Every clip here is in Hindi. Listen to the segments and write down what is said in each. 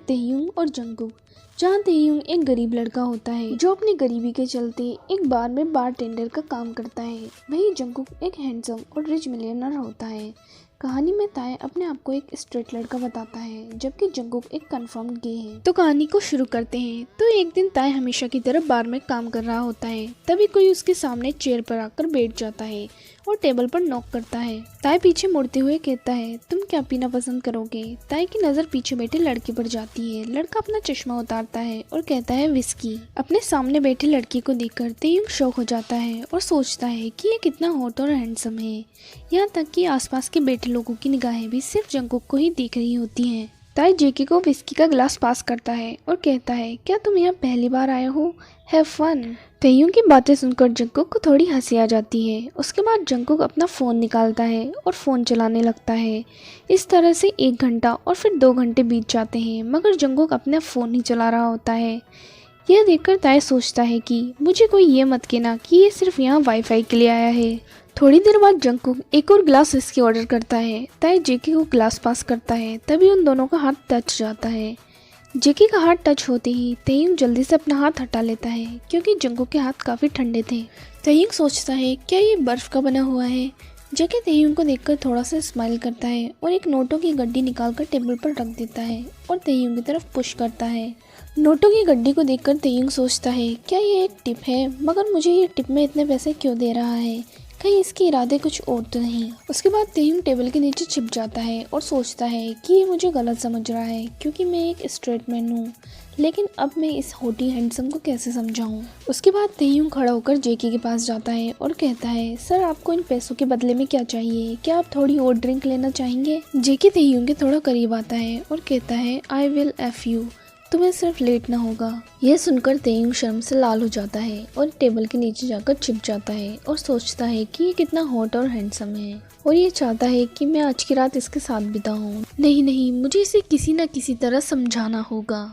तेहयुंग और जंगकुक। जहाँ तेहयुंग एक गरीब लड़का होता है जो अपनी गरीबी के चलते एक बार में बारटेंडर का काम करता है। वहीं जंगकुक एक हैंडसम और रिच मिलियनर होता है। कहानी में ताए अपने आप को एक स्ट्रेट लड़का बताता है, जबकि जंगकुक एक कन्फर्म्ड गे है। तो कहानी को शुरू करते हैं। तो एक दिन ताए हमेशा की तरह बार में काम कर रहा होता है, तभी कोई उसके सामने चेयर पर आकर बैठ जाता है और टेबल पर नॉक करता है। ताए पीछे मुड़ते हुए कहता है, तुम क्या पीना पसंद करोगे? ताए की नजर पीछे बैठे लड़के पर जाती है। लड़का अपना चश्मा उतारता है और कहता है विस्की। अपने सामने बैठे लड़की को देखकर तेयुंग शॉक हो जाता है और सोचता है कि ये कितना हॉट और हैंडसम है। यहाँ तक कि आसपास के बैठे लोगों की निगाहें भी सिर्फ जंगकुक को ही देख रही होती हैं। ताए जेके को विस्की का गिलास पास करता है और कहता है, क्या तुम यहाँ पहली बार आए हो? Have fun. तेयुंग की बातें सुनकर जंगकुक को थोड़ी हंसी आ जाती है। उसके बाद जंगकुक अपना फ़ोन निकालता है और फ़ोन चलाने लगता है। इस तरह से 1 घंटा और फिर 2 घंटे बीत जाते हैं, मगर जंगकुक अपना फ़ोन ही चला रहा होता है। यह देखकर ताए सोचता है कि मुझे कोई ये मत कहना कि ये सिर्फ यहाँ वाईफाई के लिए आया है। थोड़ी देर बाद जंगकुक एक और गिलास विस्की ऑर्डर करता है। ताए जेके को गिलास पास करता है, तभी उन दोनों का हाथ टच जाता है। जेके का हाथ टच होते ही तेयुंग जल्दी से अपना हाथ हटा लेता है, क्योंकि जंगकुक के हाथ काफ़ी ठंडे थे। तेयुंग सोचता है, क्या ये बर्फ़ का बना हुआ है? जेके तेयुंग को देखकर थोड़ा सा स्माइल करता है और एक नोटों की गड्डी निकालकर टेबल पर रख देता है और तेयुंग की तरफ पुश करता है। नोटों की गड्डी को देखकर तेयुंग सोचता है, क्या ये एक टिप है? मगर मुझे ये टिप में इतने पैसे क्यों दे रहा है? कहीं इसके इरादे कुछ और तो नहीं? उसके बाद तेयुंग टेबल के नीचे छिप जाता है और सोचता है कि ये मुझे गलत समझ रहा है, क्योंकि मैं एक स्ट्रेट मैन हूँ। लेकिन अब मैं इस हॉटी हैंडसम को कैसे समझाऊं? उसके बाद तेयुंग खड़ा होकर जेके के पास जाता है और कहता है, सर आपको इन पैसों के बदले में क्या चाहिए? क्या आप थोड़ी और ड्रिंक लेना चाहेंगे? जेके तेयुंग के थोड़ा करीब आता है और कहता है, आई विल एफ यू। तुम्हें सिर्फ लेट ना होगा। यह सुनकर तेयुंग शर्म से लाल हो जाता है और टेबल के नीचे जाकर छिप जाता है और सोचता है कि ये कितना हॉट और हैंडसम है और ये चाहता है कि मैं आज की रात इसके साथ बिताऊं। नहीं, मुझे इसे किसी न किसी तरह समझाना होगा।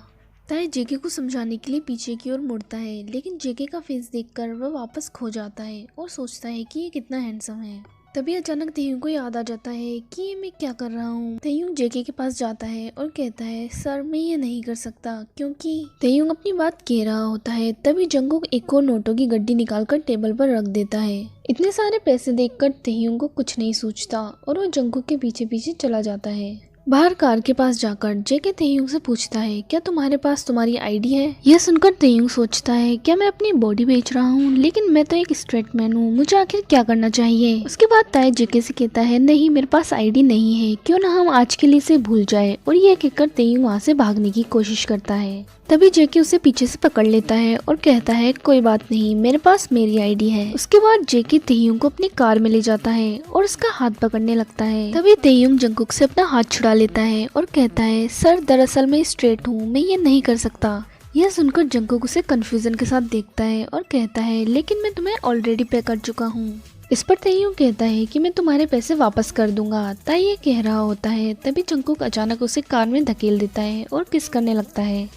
ताए जेके को समझाने के लिए पीछे की ओर मुड़ता है, लेकिन जेके का फेस देखकर वह वापस खो जाता है और सोचता है कि ये कितना हैंडसम है। तभी अचानक तेयुंग को याद आ जाता है कि ये मैं क्या कर रहा हूँ। तेयुंग जेके के पास जाता है और कहता है, सर मैं ये नहीं कर सकता, क्योंकि तेयुंग अपनी बात कह रहा होता है। तभी जंगकुक एक और नोटों की गड्डी निकालकर टेबल पर रख देता है। इतने सारे पैसे देखकर तेयुंग को कुछ नहीं सूझता और वो जंगकुक के पीछे पीछे चला जाता है। बाहर कार के पास जाकर जेके तेयुंग से पूछता है, क्या तुम्हारे पास तुम्हारी आईडी है? यह सुनकर तेयुंग सोचता है, क्या मैं अपनी बॉडी बेच रहा हूँ? लेकिन मैं तो एक स्ट्रेट मैन हूँ, मुझे आखिर क्या करना चाहिए? उसके बाद ताए जेके से कहता है, नहीं मेरे पास आईडी नहीं है, क्यों ना हम आज के लिए इसे भूल जाए। और यह कहकर तेयुंग वहाँ से भागने की कोशिश करता है। तभी जेके उसे पीछे से पकड़ लेता है और कहता है, कोई बात नहीं, मेरे पास मेरी आईडी है। उसके बाद जेके तेयुंग को अपनी कार में ले जाता है और उसका हाथ पकड़ने लगता है। तभी तेयुंग जंगकुक से अपना हाथ छुड़ा लेता है और कहता है, सर दरअसल मैं स्ट्रेट हूँ, मैं ये नहीं कर सकता। यह सुनकर जंगकुक उसे कंफ्यूजन के साथ देखता है और कहता है, लेकिन मैं तुम्हें ऑलरेडी पे कर चुका हूँ। इस पर तेयुंग कहता है कि मैं तुम्हारे पैसे वापस कर दूंगा। ताए ये कह रहा होता है, तभी जंगकुक अचानक उसे कार में धकेल देता है और किस करने लगता है।